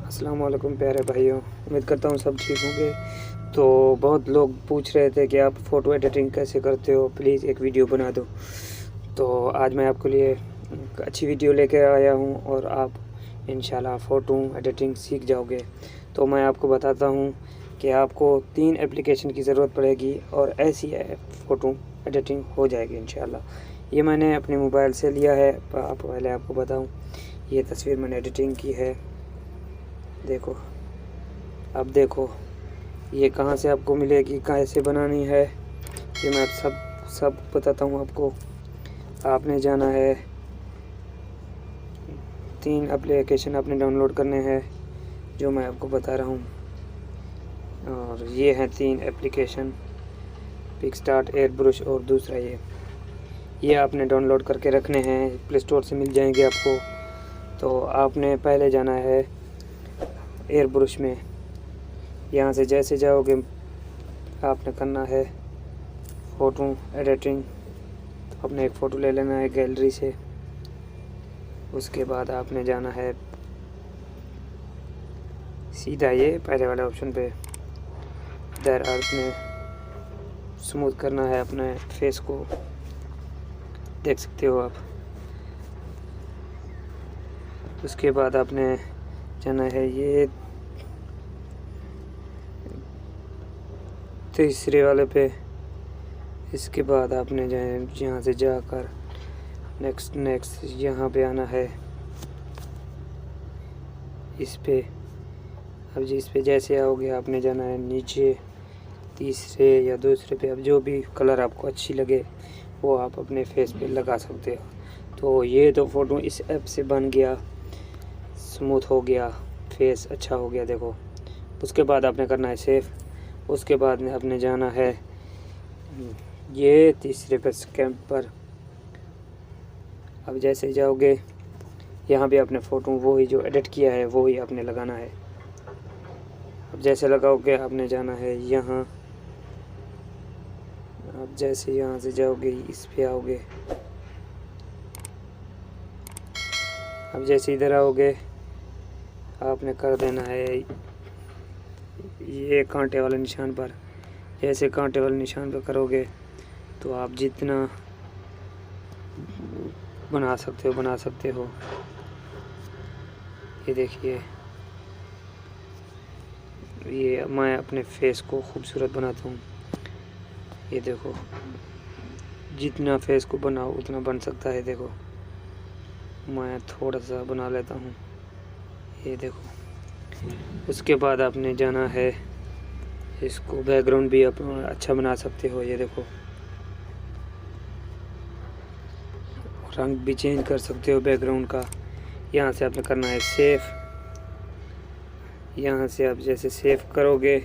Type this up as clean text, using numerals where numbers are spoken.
अस्सलाम वालेकुम प्यारे भाइयों, उम्मीद करता हूँ सब ठीक होंगे। तो बहुत लोग पूछ रहे थे कि आप फ़ोटो एडिटिंग कैसे करते हो, प्लीज़ एक वीडियो बना दो। तो आज मैं आपके लिए एक अच्छी वीडियो लेकर आया हूँ और आप इंशाल्लाह फ़ोटो एडिटिंग सीख जाओगे। तो मैं आपको बताता हूँ कि आपको 3 एप्लीकेशन की ज़रूरत पड़ेगी और ऐसी फ़ोटो एडिटिंग हो जाएगी इंशाल्लाह। ये मैंने अपने मोबाइल से लिया है। पहले आपको बताऊँ, ये तस्वीर मैंने एडिटिंग की है। देखो, अब देखो ये कहाँ से आपको मिलेगी, कैसे बनानी है, ये मैं सब बताता हूँ आपको। आपने जाना है, 3 एप्लीकेशन आपने डाउनलोड करने हैं जो मैं आपको बता रहा हूँ। और ये हैं 3 एप्लीकेशन, पिक्सआर्ट, एयरब्रश और दूसरा ये आपने डाउनलोड करके रखने हैं, प्ले स्टोर से मिल जाएंगे आपको। तो आपने पहले जाना है एयरब्रश में। यहाँ से जैसे जाओगे आपने करना है फ़ोटो एडिटिंग। तो आपने एक फ़ोटो ले लेना है गैलरी से। उसके बाद आपने जाना है सीधा ये पहले वाले ऑप्शन पे। इधर आपने स्मूथ करना है अपने फेस को, देख सकते हो आप। उसके बाद आपने जाना है ये तीसरे वाले पे। इसके बाद आपने यहाँ से जाकर नेक्स्ट यहाँ पे आना है, इस पे। अब इस पे जैसे आओगे आपने जाना है नीचे तीसरे या दूसरे पे। अब जो भी कलर आपको अच्छी लगे वो आप अपने फेस पे लगा सकते हो। तो ये तो फ़ोटो इस ऐप से बन गया, स्मूथ हो गया, फेस अच्छा हो गया, देखो। उसके बाद आपने करना है सेव। उसके बाद में आपने जाना है ये तीसरे पे स्कैम्प पर। अब जैसे जाओगे यहाँ भी आपने फ़ोटो वही जो एडिट किया है वो ही आपने लगाना है। अब जैसे लगाओगे आपने जाना है यहाँ। अब जैसे यहाँ से जाओगे इस पे आओगे। अब जैसे इधर आओगे आपने कर देना है ये कांटे वाले निशान पर। जैसे कांटे वाले निशान पर करोगे तो आप जितना बना सकते हो। ये देखिए, ये मैं अपने फेस को खूबसूरत बनाता हूँ। ये देखो, जितना फेस को बनाओ उतना बन सकता है। देखो, मैं थोड़ा सा बना लेता हूँ, ये देखो। उसके बाद आपने जाना है, इसको बैकग्राउंड भी आप अच्छा बना सकते हो। ये देखो, रंग भी चेंज कर सकते हो बैकग्राउंड का। यहाँ से आपने करना है सेव। यहाँ से आप जैसे सेव करोगे